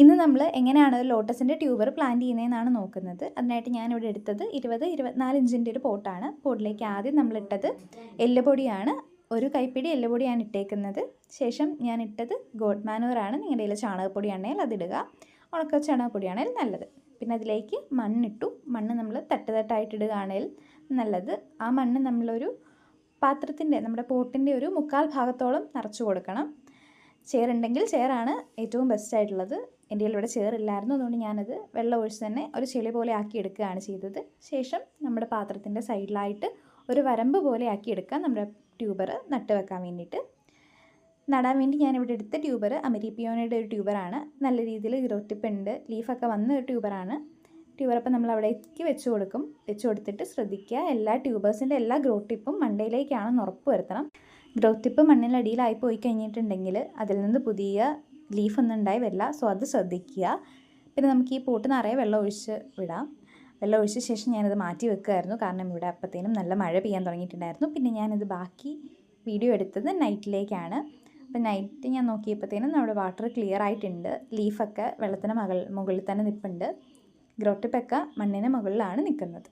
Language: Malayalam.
ഇന്ന് നമ്മൾ എങ്ങനെയാണ് ഒരു ലോട്ടസിൻ്റെ ട്യൂബർ പ്ലാന്റ് ചെയ്യുന്നതെന്നാണ് നോക്കുന്നത്. അതിനായിട്ട് ഞാനിവിടെ എടുത്തത് 20-24 ഇഞ്ചിൻ്റെ ഒരു പോട്ടാണ്. പോട്ടിലേക്ക് ആദ്യം നമ്മളിട്ടത് എല്ലുപൊടിയാണ്. ഒരു കൈപ്പിടി എല്ലുപൊടിയാണ് ഇട്ടേക്കുന്നത്. ശേഷം ഞാൻ ഇട്ടത് ഗോഡ് മാനുവറാണ്. നിങ്ങളുടെ കയ്യിൽ ചാണകപ്പൊടിയാണെങ്കിൽ അതിടുക, ഉണക്ക ചാണകപ്പൊടിയാണെങ്കിൽ നല്ലത്. പിന്നെ അതിലേക്ക് മണ്ണിട്ടു. മണ്ണ് നമ്മൾ തട്ടായിട്ടിടുകയാണെങ്കിൽ നല്ലത്. ആ മണ്ണ് നമ്മളൊരു പാത്രത്തിൻ്റെ, നമ്മുടെ പോട്ടിൻ്റെ ഒരു 1/4 ഭാഗത്തോളം നിറച്ച് കൊടുക്കണം. ചേറുണ്ടെങ്കിൽ ചേറാണ് ഏറ്റവും ബെസ്റ്റായിട്ടുള്ളത്. എൻ്റെ കയ്യിൽ ഇവിടെ ചേറില്ലായിരുന്നു, അതുകൊണ്ട് ഞാനത് വെള്ളം ഒഴിച്ച് തന്നെ ഒരു ചെളി പോലെ ആക്കി എടുക്കുകയാണ് ചെയ്തത്. ശേഷം നമ്മുടെ പാത്രത്തിൻ്റെ സൈഡിലായിട്ട് ഒരു വരമ്പ് പോലെ ആക്കി എടുക്കാം, നമ്മുടെ ട്യൂബർ നട്ട് വെക്കാൻ വേണ്ടിയിട്ട്. നടാൻ വേണ്ടി ഞാനിവിടെ എടുത്ത ട്യൂബർ അമരിപ്പിയോനയുടെ ഒരു ട്യൂബറാണ്. നല്ല രീതിയിൽ ഗ്രോത്ത് ടിപ്പ് ഉണ്ട്, ലീഫൊക്കെ വന്ന ഒരു ട്യൂബറാണ്. ട്യൂബറപ്പം നമ്മൾ അവിടേക്ക് വെച്ച് കൊടുത്തിട്ട് ശ്രദ്ധിക്കുക, എല്ലാ ട്യൂബേഴ്സിൻ്റെ എല്ലാ ഗ്രോത്ത് ടിപ്പും മണ്ടയിലേക്കാണെന്ന് ഉറപ്പ് വരുത്തണം. ഗ്രോത്ത് ടിപ്പ് മണ്ണിനടിയിലായി പോയി കഴിഞ്ഞിട്ടുണ്ടെങ്കിൽ അതിൽ നിന്ന് പുതിയ ലീഫൊന്നും ഉണ്ടായി വരില്ല. സോ അത് ശ്രദ്ധിക്കുക. പിന്നെ നമുക്ക് ഈ പോട്ട് നിറയെ വെള്ളം ഒഴിച്ച് വിടാം. വെള്ളം ഒഴിച്ച ശേഷം ഞാനത് മാറ്റി വെക്കുമായിരുന്നു, കാരണം ഇവിടെ അപ്പോഴത്തേനും നല്ല മഴ പെയ്യാൻ തുടങ്ങിയിട്ടുണ്ടായിരുന്നു. പിന്നെ ഞാനിത് ബാക്കി വീഡിയോ എടുത്തത് നൈറ്റിലേക്കാണ്. അപ്പം നൈറ്റ് ഞാൻ നോക്കിയപ്പോഴത്തേനും നമ്മുടെ വാട്ടർ ക്ലിയർ ആയിട്ടുണ്ട്. ലീഫൊക്കെ വെള്ളത്തിന് മുകളിൽ തന്നെ നിൽപ്പുണ്ട്. ഗ്രോത്ത് ടിപ്പൊക്കെ മണ്ണിന് മുകളിലാണ് നിൽക്കുന്നത്.